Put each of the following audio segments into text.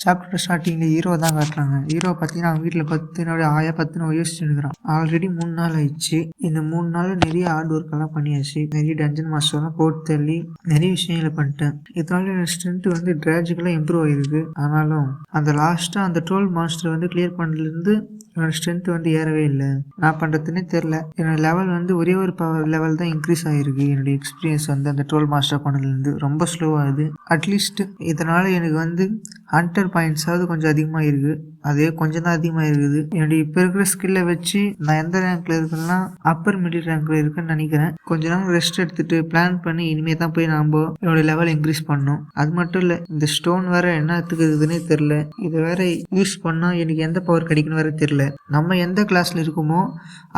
Chapter ஸ்டார்டிங்கில் hero தான் காட்டுறாங்க. ஹீரோ பார்த்தீங்கன்னா அவங்க வீட்டில் பத்துன்னு யோசிச்சுருக்கிறான். ஆல்ரெடி 3 நாள் ஆயிடுச்சு. இந்த 3 நாள் நிறைய ஹார்ட் ஒர்க் எல்லாம் பண்ணியாச்சு. நிறைய டஞ்சன் மாஸ்டர்லாம் போட்டு தள்ளி நிறைய விஷயங்களை பண்ணிட்டேன். இதனால என் ஸ்ட்ரென்த் வந்து டிராஜிக்கலாக இம்ப்ரூவ் ஆகிருக்கு. ஆனாலும் அந்த லாஸ்ட்டாக அந்த 12 மாஸ்டர் வந்து கிளியர் பண்ணதுலேருந்து என்னோட ஸ்ட்ரென்த் வந்து ஏறவே இல்லை. நான் பண்ணுறதுன்னே தெரில. என்னோட லெவல் வந்து ஒரே ஒரு பவர் லெவல் தான் இன்க்ரீஸ் ஆகிருக்கு. என்னோட எக்ஸ்பீரியன்ஸ் வந்து அந்த 12 மாஸ்டர் பண்ணதுலேருந்து ரொம்ப ஸ்லோவாகுது. அட்லீஸ்ட் இதனால் எனக்கு வந்து ஹண்டர் பாயிண்ட்ஸாவது கொஞ்சம் அதிகமாக இருக்குது. அதே கொஞ்சம் தான் அதிகமாக இருக்குது. என்னுடைய இப்போ இருக்கிற ஸ்கில்லை வச்சு நான் எந்த ரேங்க்ல இருக்குன்னா அப்பர் மிடில் ரேங்க்ல இருக்குன்னு நினைக்கிறேன். கொஞ்ச நாள் ரெஸ்ட் எடுத்துட்டு பிளான் பண்ணி இனிமேல் தான் போய் நம்ம என்னோட லெவல் இன்க்ரீஸ் பண்ணோம். அது மட்டும் இல்லை, இந்த ஸ்டோன் வேற என்னத்துக்கு இருக்குதுன்னே தெரில. இதை வேற யூஸ் பண்ணால் எனக்கு எந்த பவர் கிடைக்குன்னு வேற தெரில. நம்ம எந்த கிளாஸ்ல இருக்குமோ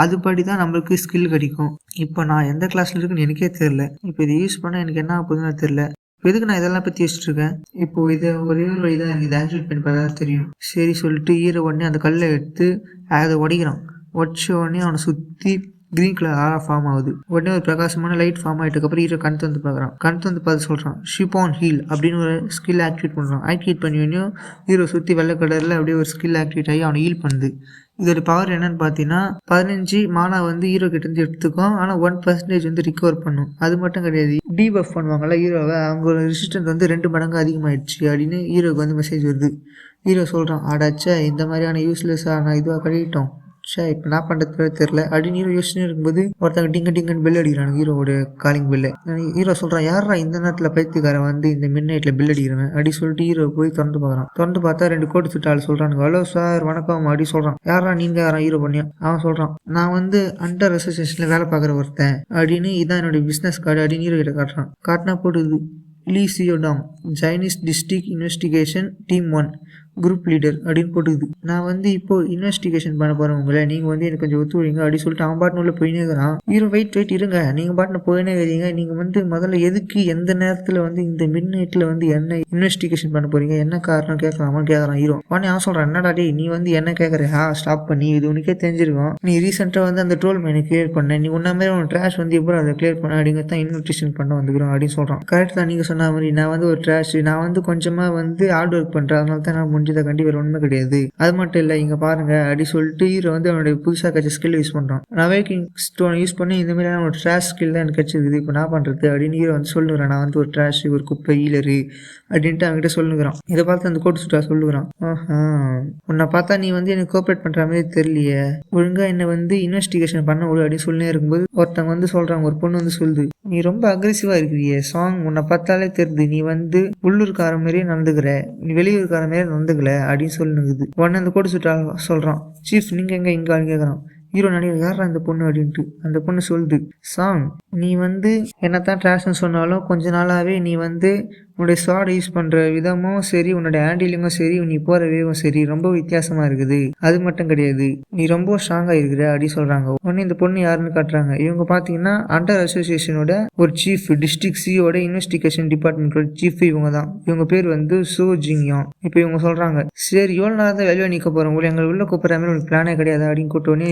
அதுபடி தான் நம்மளுக்கு ஸ்கில் கிடைக்கும். இப்போ நான் எந்த கிளாஸ்ல இருக்குன்னு எனக்கே தெரில. இப்போ இதை யூஸ் பண்ணால் எனக்கு என்ன ஆகுதுன்னு தெரில. இப்போ எதுக்கு நான் இதெல்லாம் பற்றி யோசிச்சுட்டு இருக்கேன்? இப்போ இதை ஒரே ஒரு வழிதான் எனக்கு இதை ஆக்டிவேட் பண்ணி பார்த்தா தெரியும். சரி சொல்லிட்டு ஈர உடனே அந்த கல்லை எடுத்து அதை உடைக்கிறான். உடச்ச உடனே அவனை சுற்றி கிரீன் கலர் ஆரா ஃபார்ம் ஆகுது. உடனே ஒரு பிரகாசமான லைட் ஃபார்ம் ஆகிட்டதுக்கப்புறம் ஹீரோ கண் வந்து பார்க்குறான். கண் வந்து பார்த்து சொல்கிறான் ஷிப் ஆன் ஹீல் அப்படின்னு ஒரு ஸ்கில் ஆக்டிவேட் பண்ணுறான். ஆக்டிவேட் பண்ணி வேணும் ஹீரோ சுற்றி வெள்ளை கலரில் அப்படியே ஒரு ஸ்கில் ஆக்டிவேட் ஆகி அவனை ஹீல் பண்ணுது. இதோட பவர் என்னன்னு பார்த்தீங்கன்னா 15 மானா வந்து ஹீரோ கிட்டேருந்து எடுத்துக்கும். ஆனால் 1% வந்து ரிகவர் பண்ணும். அது மட்டும் கிடையாது, டீபஃப் பண்ணுவாங்கல்ல ஹீரோவை, அவங்களோட ரெசிஸ்டன்ஸ் வந்து 2 மடங்கு அதிகமாகிடுச்சு அப்படின்னு ஹீரோக்கு வந்து மெசேஜ் வருது. ஹீரோ சொல்கிறான் அடாச்சா இந்த மாதிரியான யூஸ்லெஸ்ஸான இதுவாக கழிட்டோம். இப்போ நான் பண்ணுறது தெரில அப்படின்னு ஹீரோ யோசனை இருக்கும்போது ஒருத்தங்க டிங்கன்னு பெல் அடிக்கிறாங்க. ஹீரோட காலிங் பெல்ல. ஹீரோ சொல்கிறான் யாரா இந்த நேரத்தில் பைத்தியக்காரன் வந்து இந்த மிட் நைட்டில் பெல் அடிக்கிறவன் அப்படி சொல்லிட்டு ஹீரோ போய் திறந்து பார்க்குறான். திறந்து பார்த்தா 2 கோட்டு சுட்டாள் சொல்கிறானுங்க. ஹலோ சார் வணக்கம் அப்படி சொல்கிறான். யாரா நீங்கள் யாரா ஹீரோ பண்ணியா? அவன் சொல்கிறான் நான் வந்து அண்டர் அசோசியேஷனில் வேலை பார்க்குற ஒருத்தன் அப்படின்னு. இதான் என்னுடைய பிஸ்னஸ் கார்டு அப்படின்னு ஹீரோ கிட்ட காட்டுறான். காட்டினா போட்டுது லீசியோடாம் Chinese district investigation team 1 group leader அப்படின்னு போட்டுக்குது. நான் வந்து இப்போ இன்வெஸ்டிகேஷன் பண்ண போகிறேன் உங்களை, நீங்கள் வந்து எனக்கு கொஞ்சம் ஒத்துழைங்க அப்படின்னு சொல்லிட்டு அவன் பாட்டுன்னு உள்ள போயினே இருக்கிறான். ஹீரோ வெயிட் இருங்க, நீங்கள் பாட்டுன்னு போயினே இருக்கிறீங்க. நீங்கள் வந்து முதல்ல எதுக்கு எந்த நேரத்தில் வந்து இந்த மிட் நைட்டில் வந்து என்ன இன்வெஸ்டிகேஷன் பண்ண போறீங்க, என்ன காரணம் கேட்கலாமான்னு கேட்குறான் ஹீரோ. உடனே அவன் சொல்கிறான் என்னடா டே நீ வந்து என்ன கேட்குறியா ஸ்டாப் பண்ணி, இது உனக்கே தெரிஞ்சிருக்கும். நீ ரீசெண்டாக வந்து அந்த ட்ரோல் மேனை கிளியர் பண்ண, நீ உன்ன மாதிரி உன் ட்ராஷ் வந்து எப்போ அதை கிளியர் பண்ண அப்படிங்க தான் இன்விடேஷன் பண்ண வந்துக்கிறோம் அப்படின்னு சொல்கிறான். கரெக்ட் தான் நீங்கள் சொன்ன மாதிரி. நான் வந்து ஒரு ட்ராஷ், நான் வந்து கொஞ்சமாக வந்து ஹார்ட் ஒர்க் பண்ணுறேன், அதனால தான் நான் முடிஞ்சதை கண்டி வேறு ஒன்றுமே கிடையாது. அது மட்டும் இல்லை இங்கே பாருங்க அப்படி சொல்லிட்டு ஹீரோ வந்து அவனுடைய புதுசாக கட்சி ஸ்கில் யூஸ் பண்ணுறான். அவேக்கிங் ஸ்டோன் யூஸ் பண்ணி இந்த மாதிரியான ஒரு ட்ராஷ் ஸ்கில் தான் எனக்கு கிடச்சிருக்குது. இப்போ நான் பண்ணுறது அப்படின்னு ஹீரோ வந்து சொல்லுங்கிறான். நான் வந்து ஒரு ட்ராஷ் ஒரு குப்பை ஹீலரு அப்படின்ட்டு அவங்ககிட்ட சொல்லுங்கிறான். இதை பார்த்து அந்த கோட்டு சுட்டா சொல்லுகிறான் உன்னை பார்த்தா நீ வந்து எனக்கு கோஆப்ரேட் பண்ணுற மாதிரி தெரியலையே, ஒழுங்காக என்னை வந்து இன்வெஸ்டிகேஷன் பண்ண விடு அப்படின்னு சொல்லினே இருக்கும்போது ஒருத்தவங்க வந்து சொல்கிறாங்க, ஒரு பொண்ணு வந்து சொல்லுது நீ ரொம்ப அக்ரெசிவாக இருக்கிறியே சாங், உன்னை பார்த்தாலே தெரியுது நீ வந்து உள்ளூர்கார மாதிரியே நடந்துக்கிற, நீ வெளியூர்கார மாதிரியே நடந்துக்கல அப்படின்னு சொல்லுங்குது. உடனே அந்த கோட்டு சுட்டா சொல்கிறான் சீஃப் நீங்கள் எங்கே இங்கே கேட்குறான். ஹீரோ நடிகர் யாரா இந்த பொண்ணு அப்படின்ட்டு. அந்த பொண்ணு சொல்லுது சாங் நீ வந்து என்னத்தான் ட்ராஷ்னு சொன்னாலும் கொஞ்ச நாளாகவே நீ வந்து உன்னுடைய ஸ்வாட் யூஸ் பண்ணுற விதமும் சரி, உன்னுடைய ஹேண்டிலிங்கும் சரி, நீ போகிற வேவும் சரி ரொம்ப வித்தியாசமாக இருக்குது. அது மட்டும் கிடையாது நீ ரொம்ப ஸ்ட்ராங்காக இருக்கிற அப்படின்னு சொல்கிறாங்க. உடனே இந்த பொண்ணு யாருன்னு காட்டுறாங்க. இவங்க பார்த்தீங்கன்னா அண்டர் அசோசியேஷனோட ஒரு சீஃப், டிஸ்ட்ரிக்ட் சியோட இன்வெஸ்டிகேஷன் டிபார்ட்மெண்ட்டோட சீஃப் இவங்க தான். இவங்க பேர் வந்து சோ ஜிங்யாங். இப்போ இவங்க சொல்கிறாங்க சரி எவ்வளோ நேரம் தான் வெளியே நிற்க போகிறோம், உங்களை எங்களை உள்ள கூப்பிட்ற மாதிரி ஒரு பிளானே கிடையாது அப்படின்னு கூட்டோடனே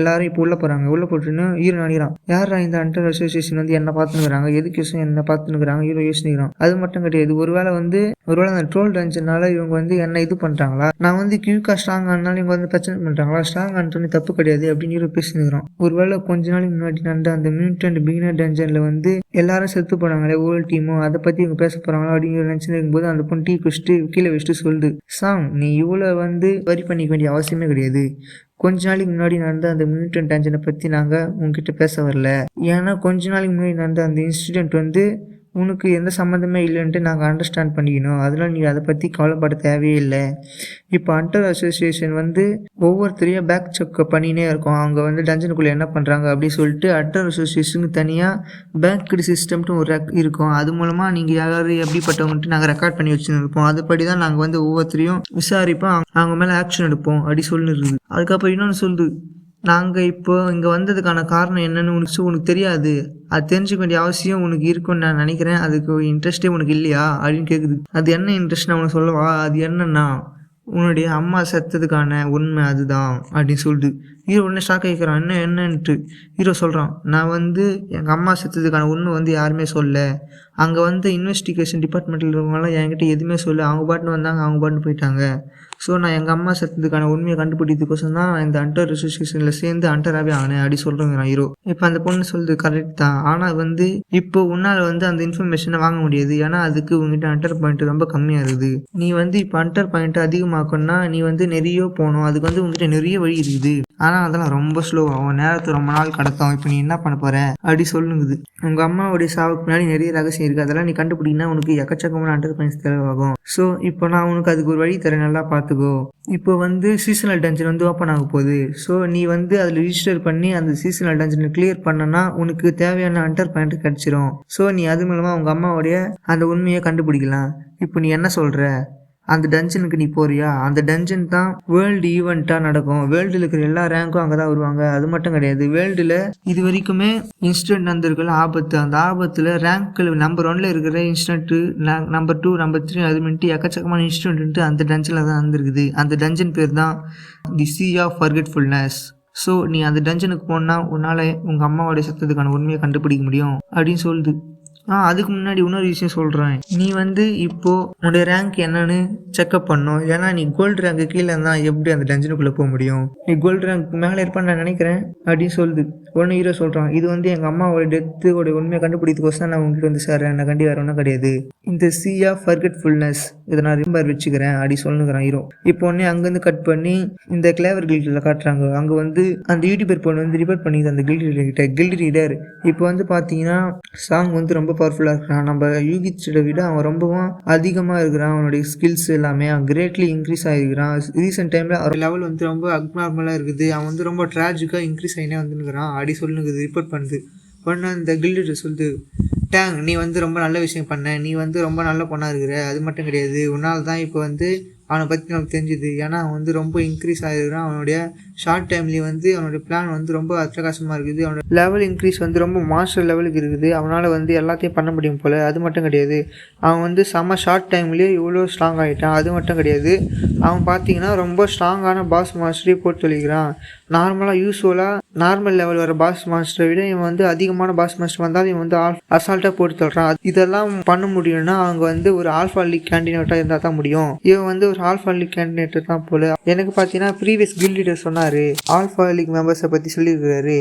எல்லாரும் இப்போ உள்ள போகிறாங்க. உள்ள போட்டுன்னு ஹீரோ நினைக்கிறான் யாரா இந்த அண்டர் அசோசியேஷன் வந்து என்ன பார்த்துக்கிறாங்க, எதுக்கு விஷயம் என்ன பார்த்துக்கிறாங்க ஹீரோ யோசிக்கிறான். அது மட்டும் கிடையாது, ஒருவேளை அந்த ட்ரோல் டஞ்சனால இவங்க வந்து என்ன இது பண்றாங்களா, நான் வந்து கியூக்கா ஸ்ட்ராங் ஆனாலும் இவங்க வந்து பிரச்சனை பண்றாங்களா, ஸ்ட்ராங் ஆனது தப்பு கிடையாது அப்படின்னு பேசினுக்கிறோம். ஒருவேளை கொஞ்ச நாளைக்கு முன்னாடி நடந்த அந்த மியூட்டன்ட் பிகினர் டஞ்சன்ல வந்து எல்லாரும் செத்து போனாங்களே ஓல்டு டீமும், அதை பத்தி இவங்க பேச போறாங்களா அப்படின்னு நினைச்சு இருக்கும்போது அந்த பொண்ணு டீ குடிச்சிட்டு கீழே வச்சுட்டு சொல்லுது சாங் நீ இவ்வளவு வந்து வரி பண்ணிக்க வேண்டிய அவசியமே கிடையாது. கொஞ்ச நாளைக்கு முன்னாடி நடந்த அந்த மியூட்டன்ட் டஞ்சனை பற்றி நாங்கள் உங்ககிட்ட பேச வரல. ஏன்னா கொஞ்ச நாளைக்கு முன்னாடி நடந்த அந்த இன்சிடென்ட் வந்து உனக்கு எந்த சம்மந்தமே இல்லைன்ட்டு நாங்கள் அண்டர்ஸ்டாண்ட் பண்ணிக்கணும். அதனால நீ அதை பற்றி கவலைப்பட தேவையே இல்லை. இப்போ அண்டர் அசோசியேஷன் வந்து ஒவ்வொருத்தரையும் பேக் செக் பண்ணினே இருக்கோம். அவங்க வந்து டஞ்சனுக்குள்ளே என்ன பண்ணுறாங்க அப்படின்னு சொல்லிட்டு அண்டர் அசோசியேஷனுக்கு தனியாக பேங்க் சிஸ்டம்ட்டு ஒரு இருக்கும். அது மூலமாக நீங்கள் யார் எப்படிப்பட்டவங்கன்ட்டு நாங்கள் ரெக்கார்ட் பண்ணி வச்சுருப்போம். அதுபடி தான் நாங்கள் வந்து ஒவ்வொருத்தரையும் விசாரிப்போம், அவங்க மேலே ஆக்ஷன் எடுப்போம் அப்படி சொல்லிடுது. அதுக்கப்புறம் இன்னொன்று சொல்லுது நாங்கள் இப்போ இங்கே வந்ததுக்கான காரணம் என்னன்னு உனக்கு தெரியாது, அது தெரிஞ்சுக்க வேண்டிய அவசியம் உனக்கு இருக்குன்னு நான் நினைக்கிறேன், அதுக்கு இன்ட்ரெஸ்டே உனக்கு இல்லையா அப்படின்னு கேட்குது. அது என்ன இன்ட்ரெஸ்ட் நான் உனக்கு சொல்லவா, அது என்னன்னா உன்னுடைய அம்மா செத்ததுக்கான உண்மை அதுதான் அப்படின்னு சொல்லுது. ஹீரோ உடனே ஷாக் ஆகிக்கிறான். என்னன்ட்டு ஹீரோ சொல்கிறான், நான் வந்து எங்கள் அம்மா செத்ததுக்கான உண்மை வந்து யாருமே சொல்ல. அங்கே வந்து இன்வெஸ்டிகேஷன் டிபார்ட்மெண்ட்டில் இருக்கவங்களாம் என்கிட்ட எதுவுமே சொல்ல. அவங்க பாட்டுன்னு வந்தாங்க, அவங்க பாட்டுன்னு போயிட்டாங்க. ஸோ நான் எங்கள் அம்மா செத்ததுக்கான உண்மையை கண்டுபிடிக்கிறதுக்கோசம் தான் நான் இந்த ஹண்டர் அசோசியேஷனில் சேர்ந்து ஹண்டராகவே ஆனேன் அப்படி சொல்கிறேங்கிறான் ஹீரோ. இப்போ அந்த பொண்ணு சொல்லுது கரெக்ட் தான், ஆனால் வந்து இப்போ உன்னால் வந்து அந்த இன்ஃபர்மேஷனை வாங்க முடியாது. ஏன்னா அதுக்கு உங்ககிட்ட ஹண்டர் பாயிண்ட் ரொம்ப கம்மியாக இருக்குது. நீ வந்து இப்போ ஹண்டர் பாயிண்ட் அதிகமாக்கணும்னா நீ வந்து நிறைய போகணும். அதுக்கு வந்து உங்ககிட்ட நிறைய வழி இருக்குது. ஆனால் அதெல்லாம் ரொம்ப ஸ்லோவாகும், நேரத்தை ரொம்ப நாள் கடத்தும். இப்போ நீ என்ன பண்ண போகிற அப்படி சொல்லுங்குது. உங்கள் அம்மாவுடைய சாவுக்கு முன்னாடி நிறைய ரகசியம் இருக்குது, அதெல்லாம் நீ கண்டுபிடினா உனக்கு எக்கச்சக்கமான ஹண்டர் பாயிண்ட்ஸ் தேவையாகும். ஸோ இப்போ நான் உனக்கு அதுக்கு ஒரு வழி தரேன், நல்லா பார்த்துக்கோ. இப்போ வந்து சீசனல் டஞ்சன் வந்து ஓப்பன் ஆக போகுது. ஸோ நீ வந்து அதில் ரிஜிஸ்டர் பண்ணி அந்த சீசனல் டஞ்சனை கிளியர் பண்ணனா உனக்கு தேவையான ஹண்டர் பாயிண்ட் கிடச்சிரும். ஸோ நீ அது மூலமாக உங்கள் அம்மாவுடைய அந்த உண்மையை கண்டுபிடிக்கலாம். இப்போ நீ என்ன சொல்கிற, அந்த டஞ்சனுக்கு நீ போறியா? அந்த டஞ்சன் தான் வேர்ல்டு ஈவெண்ட்டாக நடக்கும். வேர்ல்டில் இருக்கிற எல்லா ரேங்க்கும் அங்கே தான் வருவாங்க. அது மட்டும் கிடையாது, வேர்ல்டில் இது வரைக்குமே இன்சிடென்ட் நடந்திருக்கல ஆபத்து. அந்த ஆபத்தில் ரேங்க்கில் நம்பர் 1 இருக்கிற இன்சிடென்ட்டு, நம்பர் 2, நம்பர் 3 அது பண்ணிட்டு எக்கச்சக்கமான இன்சிடென்ட்டு அந்த டஞ்சனில் தான் வந்திருக்குது. அந்த டஞ்சன் பேர் தான் தி சீ ஆஃப் ஃபர்கெட்ஃபுல்னஸ். ஸோ நீ அந்த டஞ்சனுக்கு போனால் உன்னால் உங்கள் அம்மாவோடைய சத்தத்துக்கான உண்மையை கண்டுபிடிக்க முடியும் அப்படின்னு சொல்லுது. அதுக்கு முன்னாடி இன்னொரு விஷயம் சொல்கிறேன். நீ வந்து இப்போது உன்னுடைய ரேங்க் என்னன்னு செக்அப் பண்ணணும். ஏன்னா நீ கோல்டு ரேங்க்கு கீழே இருந்தால் எப்படி அந்த டஞ்சனுக்குள்ளே போக முடியும்? நீ கோல்டு ரேங்க் மேலே இருப்பான்னு நான் நினைக்கிறேன் அப்படின்னு சொல்லுது. உடனே ஹீரோ சொல்கிறான், இது வந்து எங்கள் அம்மாவோட டெத்துவோட உண்மையை கண்டுபிடிக்கிறதுக்கோசம் நான் உங்ககிட்ட வந்து சேர்றேன், நான் கண்டி வேறு ஒன்றும் கிடையாது. இந்த சீ ஆஃப் ஃபர்கெட்ஃபுல்னஸ் இதை நான் ரிமெம்பர் வச்சுக்கிறேன் அப்படி சொல்லுங்கிறான் ஹீரோ. இப்போ உடனே அங்கேருந்து கட் பண்ணி இந்த கிளேவர் கில்டில் காட்டுறாங்க. அங்கே வந்து அந்த யூடியூபர் பொண்ணு வந்து ரிப்போர்ட் பண்ணிது அந்த கில்டி ரீடர். இப்போ வந்து பார்த்தீங்கன்னா சாங் வந்து ரொம்ப பவர்ஃபுல்லாக இருக்கிறான். நம்ம யூகிச்சோட விட அவன் ரொம்பவும் அதிகமாக இருக்கிறான். அவனுடைய ஸ்கில்ஸ் எல்லாமே கிரேட்லி இன்க்ரீஸ் ஆகிருக்கிறான். ரீசெண்ட் டைமில் அவர் லெவல் வந்து ரொம்ப அப்நார்மலாக இருக்குது. அவன் வந்து ரொம்ப ட்ராஜிக்காக இன்க்ரீஸ் ஆகினே வந்துருக்கிறான் அப்படி சொல்லுங்குது, ரிப்போர்ட் பண்ணுது. உடனே அந்த கில்டு சொல்லுது, டேங் நீ வந்து ரொம்ப நல்ல விஷயம் பண்ண, நீ வந்து ரொம்ப நல்ல பொண்ணாக இருக்கிற. அது மட்டும் கிடையாது, உன்னால் தான் இப்போ வந்து அவனை பற்றி நமக்கு தெரிஞ்சுது. ஏன்னா அவன் வந்து ரொம்ப இன்க்ரீஸ் ஆகிருக்கிறான். அவனுடைய ஷார்ட் டைம்லேயே வந்து அவனுடைய பிளான் வந்து ரொம்ப அட்டகாசமாக இருக்குது. அவனோட லெவல் இன்க்ரீஸ் வந்து ரொம்ப மாஸ்டர் லெவலுக்கு இருக்குது. அவனால் வந்து எல்லாத்தையும் பண்ண முடியும் போல். அது மட்டும் கிடையாது, அவன் வந்து செம்ம ஷார்ட் டைம்லேயே இவ்வளோ ஸ்ட்ராங் ஆகிட்டான். அது மட்டும் கிடையாது, அவன் பார்த்தீங்கன்னா ரொம்ப ஸ்ட்ராங்கான பாஸ் மாஸ்டரே போட்டு சொல்லிக்கிறான். நார்மல் லெவல் வர பாஸ் மாஸ்டரை விட இவன் வந்து அதிகமான பாஸ் மாஸ்டர் வந்தாலும் இவன் வந்து அசால்ட்டாக போட்டு சொல்கிறான். இதெல்லாம் பண்ண முடியும்னா அவங்க வந்து ஒரு ஆல்ஃபா லீக் கேண்டிடேட்டாக இருந்தால் தான் முடியும். இவன் வந்து ஒரு ஆல்ஃபா லீக் கேண்டிடேட் தான் போல. எனக்கு பார்த்தீங்கன்னா ப்ரீவியஸ் கில்ட் லீடர் சொன்னார், ஆல்ஃபா லீக் மெம்பர்ஸை பற்றி சொல்லியிருக்கிறாரு.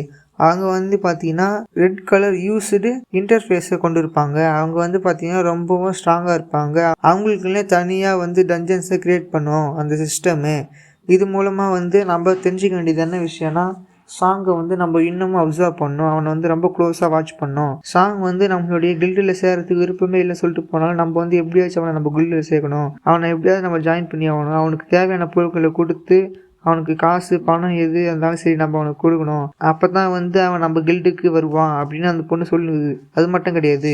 அவங்க வந்து பார்த்தீங்கன்னா ரெட் கலர் யூஸ்டு இன்டர்ஃபேஸை கொண்டு இருப்பாங்க. அவங்க வந்து பார்த்தீங்கன்னா ரொம்பவும் ஸ்ட்ராங்காக இருப்பாங்க. அவங்களுக்குள்ளே தனியாக வந்து டஞ்சன்ஸை க்ரியேட் பண்ணும் அந்த சிஸ்டமு. இது மூலமாக வந்து நம்ம தெரிஞ்சிக்க வேண்டியது என்ன விஷயம்னா, சாங்கை வந்து நம்ம இன்னமும் அப்சர்வ் பண்ணோம். அவனை வந்து ரொம்ப க்ளோஸாக வாட்ச் பண்ணோம். சாங் வந்து நம்மளுடைய கில்டில் சேர்கிறதுக்கு விருப்பமே இல்லை சொல்லிட்டு போனாலும் நம்ம வந்து எப்படியாச்சும் அவனை நம்ம கில்டில் சேர்க்கணும். அவனை எப்படியாவது நம்ம ஜாயின் பண்ணி ஆகணும். அவனுக்கு தேவையான பொருட்களை கொடுத்து அவனுக்கு காசு பணம் எது இருந்தாலும் சரி நம்ம அவனுக்கு கொடுக்கணும். அப்போ தான் வந்து அவன் நம்ம கில்டுக்கு வருவான் அப்படின்னு அந்த பொண்ணு சொல்லுது. அது மட்டும் கிடையாது,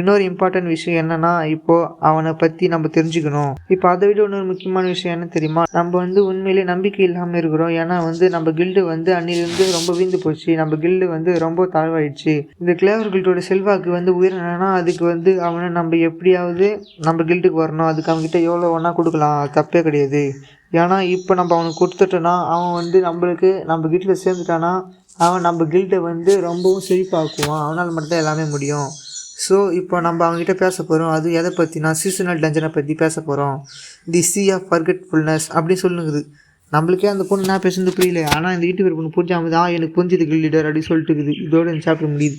இன்னொரு இம்பார்ட்டன்ட் விஷயம் என்னன்னா, இப்போது அவனை பற்றி நம்ம தெரிஞ்சுக்கணும். இப்போ அதை விட இன்னொரு முக்கியமான விஷயம் என்ன தெரியுமா, நம்ம வந்து உண்மையிலே நம்பிக்கை இல்லாமல் இருக்கிறோம். ஏன்னா வந்து நம்ம கில்டு வந்து அன்னிலிருந்து ரொம்ப வீழ்ந்து போச்சு. நம்ம கில்டு வந்து ரொம்ப தாழ்வாயிடுச்சு. இந்த கிளேவர் கில்டோட செல்வாக்கு வந்து உயரணும்னா அதுக்கு வந்து அவனை நம்ம எப்படியாவது நம்ம கில்டுக்கு வரணும். அதுக்கு அவன்கிட்ட எவ்வளோ வேணால் கொடுக்கலாம், தப்பே கிடையாது. ஏன்னா இப்போ நம்ம அவனுக்கு கொடுத்துட்டோன்னா அவன் வந்து நம்ம கில்டில் சேர்ந்துட்டானா அவன் நம்ம கில்டை வந்து ரொம்பவும் செழிப்பாக்குவான். அவனால் மட்டும்தான் எல்லாமே முடியும். ஸோ இப்போ நம்ம அவங்ககிட்ட பேச போகிறோம். அது எதை பற்றினா சீசனல் டஞ்சனை பற்றி பேச போகிறோம். தி சீ ஆஃப் ஃபர்கெட்ஃபுல்னஸ் அப்படி சொல்லுங்குது. நம்மளுக்கே அந்த பொண்ணு நான் பேசுறது புரியல. ஆனால் இந்த யூடியூபர் பொண்ணு புரிஞ்சாமல் தான் எனக்கு புரிஞ்சுது கில் லீடர் அப்படி சொல்லிட்டு இருக்குது. இதோட இந்த சாப்டர் முடியுது.